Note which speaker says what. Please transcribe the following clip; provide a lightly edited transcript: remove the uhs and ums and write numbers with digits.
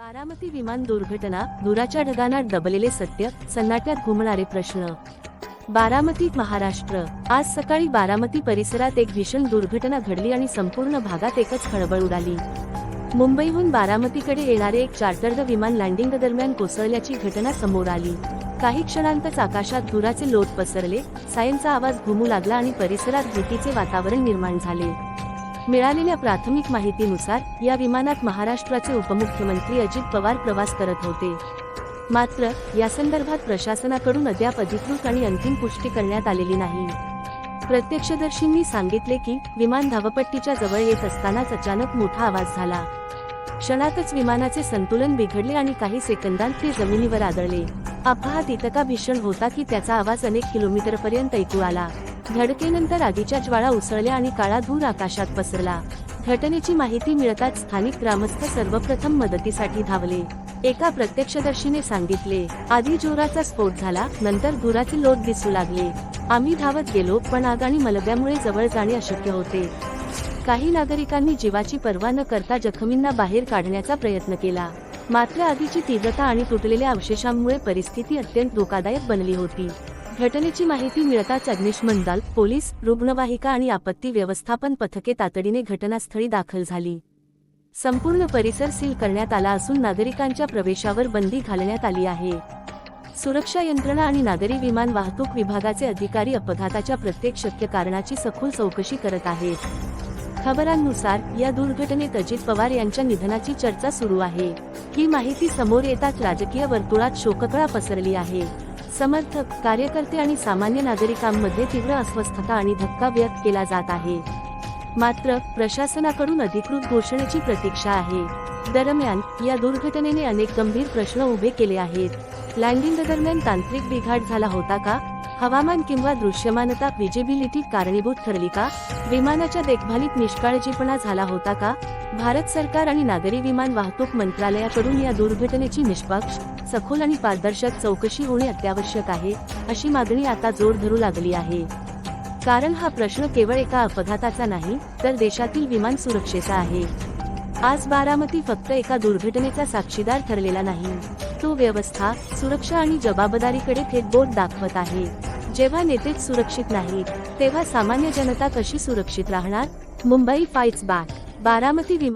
Speaker 1: बारामती विमान दुर्घटना, धुराच्या ढगांना दबलेले सत्य, सन्नाट्यात घुमणारे प्रश्न। बारामती, महाराष्ट्र। आज सकाळी बारामती परिसरात एक भीषण दुर्घटना घडली आणि संपूर्ण भागात एकच खळबळ उडाली। मुंबईहून बारामतीकडे येणारे एक चार्टर्ड विमान लँडिंग दरम्यान कोसळल्याची घटना समोर आली। काही क्षणांतच आकाशात धुराचे लोट पसरले, सायरनचा आवाज घुमू लागला आणि परिसरात भीतीचे वातावरण निर्माण झाले। मिळालेल्या प्राथमिक माहितीनुसार या विमानात महाराष्ट्राचे उपमुख्यमंत्री अजित पवार प्रवास करत होते। मात्र यासंदर्भात प्रशासनाकडून अद्याप अधिकृत आणि अंतिम पुष्टी करण्यात आलेली नाही। प्रत्यक्षदर्शींनी सांगितले की विमान धावपट्टीच्या जवळ येत असतानाच अचानक मोठा आवाज झाला। क्षणातच विमानाचे संतुलन बिघडले आणि काही सेकंदांत ते जमिनीवर आदळले। अपघात इतका भीषण होता की त्याचा आवाज अनेक किलोमीटरपर्यंत ऐकू आला। धडकेनंतर आगीच्या ज्वाळा उसळल्या आणि काळा धूर आकाशात पसरला। घटनेची माहिती मिळताच स्थानिक ग्रामस्थ सर्वप्रथम मदतीसाठी धावले। एका प्रत्यक्षदर्शीने सांगितले, आधी जोराचा स्फोट झाला, नंतर धुराचे लोट दिसू लागले। आम्ही धावत गेलो, पण आग आणि मलब्यामुळे जवळ जाणे अशक्य होते। काही नागरिकांनी जीवाची पर्वा न करता जखमींना बाहेर काढण्याचा प्रयत्न केला। मात्र आगीची तीव्रता आणि तुटलेल्या अवशेषांमुळे परिस्थिती अत्यंत धोकादायक बनली होती। घटनेची माहिती मिळताच अग्निशमन दल, पोलीस, रुग्णवाहिका आणि आपत्ती व्यवस्थापन पथके तातडीने घटनास्थळी दाखल झाली। संपूर्ण परिसर सील करण्यात आला असून नागरिकांच्या प्रवेशावर बंदी घालण्यात आली आहे। सुरक्षा यंत्रणा आणि नागरी विमान वाहतूक विभागाचे अधिकारी अपघाताच्या प्रत्येक शक्य कारणाची सखोल चौकशी करत आहेत। खबरांनुसार या दुर्घटनेत अजित पवार यांच्या निधनाची चर्चा सुरू आहे। ही माहिती समोर येताच राजकीय वर्तुळात शोककळा पसरली आहे। समर्थक, कार्यकर्ते आणि सामान्य नागरिकांमध्ये तीव्र अस्वस्थता आणि धक्का व्यक्त केला जात आहे। मात्र प्रशासनाकडून अधिकृत घोषणेची प्रतीक्षा आहे। दरम्यान या दुर्घटनेने अनेक गंभीर प्रश्न उभे केले आहेत। लँडिंग दरम्यान तांत्रिक बिघाड झाला होता का? हवामान किंवा दृश्यमानता विजिबिलिटी कारणीभूत ठरली का? विमानाच्या देखभालीत निष्काळजीपणा झाला होता का? भारत सरकार आणि नागरी विमान वाहतूक मंत्रालयाकडून या दुर्घटनेची निष्पक्ष, सखोल आणि पारदर्शक चौकशी होणे अत्यावश्यक आहे, अशी मागणी आता जोर धरू लागली आहे। कारण हा प्रश्न केवळ एका अपघाताचा नाही, तर देशातील विमान सुरक्षेचा आहे। आज बारामती फक्त एका दुर्घटनेचा साक्षीदार ठरलेला नाही, तो व्यवस्था, सुरक्षा आणि जबाबदारीकडे थेट बोट दाखवत आहे। जेव्हा नेतेच सुरक्षित नाहीत, तेव्हा सामान्य जनता कशी सुरक्षित राहणार? मुंबई फाइट्स बॅक, बारामती विमान